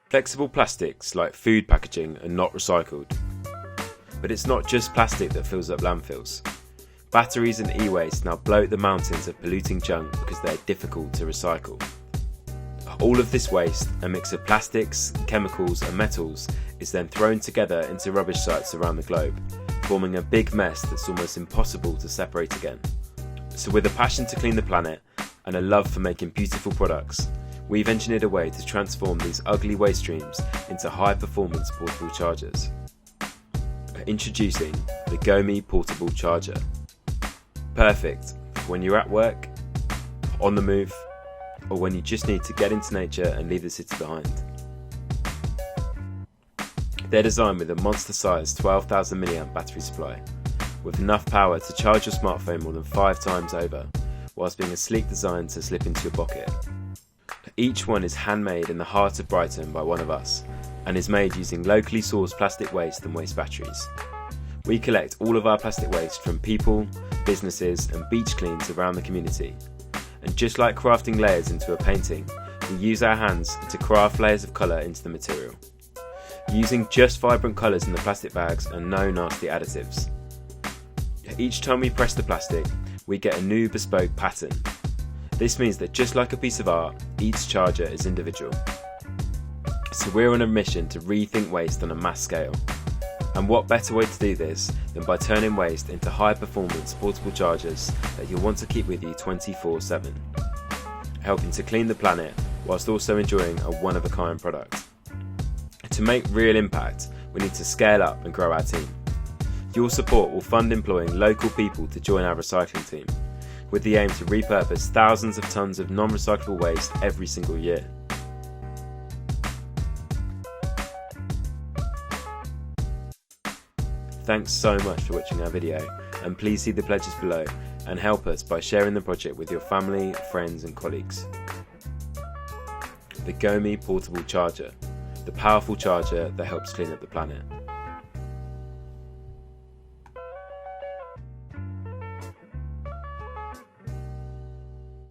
Flexible plastics like food packaging are not recycled. But it's not just plastic that fills up landfills. Batteries and e-waste now bloat the mountains of polluting junk because they're difficult to recycle. All of this waste, a mix of plastics, chemicals and metals, is then thrown together into rubbish sites around the globe, forming a big mess that's almost impossible to separate again. So with a passion to clean the planet and a love for making beautiful products, we've engineered a way to transform these ugly waste streams into high-performance portable chargers. Introducing the GoMe Portable Charger. Perfect for when you're at work, on the move, or when you just need to get into nature and leave the city behind. They're designed with a monster-sized 12,000 mAh battery supply, with enough power to charge your smartphone more than 5 times over, whilst being a sleek design to slip into your pocket. Each one is handmade in the heart of Brighton by one of us, and is made using locally sourced plastic waste and waste batteries. We collect all of our plastic waste from people, businesses and beach cleans around the community. And just like crafting layers into a painting, we use our hands to craft layers of colour into the material, using just vibrant colours in the plastic bags and no nasty additives. Each time we press the plastic, we get a new bespoke pattern. This means that just like a piece of art, each charger is individual. So we're on a mission to rethink waste on a mass scale. And what better way to do this than by turning waste into high-performance portable chargers that you'll want to keep with you 24/7, helping to clean the planet whilst also enjoying a one-of-a-kind product. To make real impact, we need to scale up and grow our team. Your support will fund employing local people to join our recycling team, with the aim to repurpose thousands of tonnes of non-recyclable waste every single year. Thanks so much for watching our video, and please see the pledges below and help us by sharing the project with your family, friends and colleagues. The GoMe Portable Charger, the powerful charger that helps clean up the planet.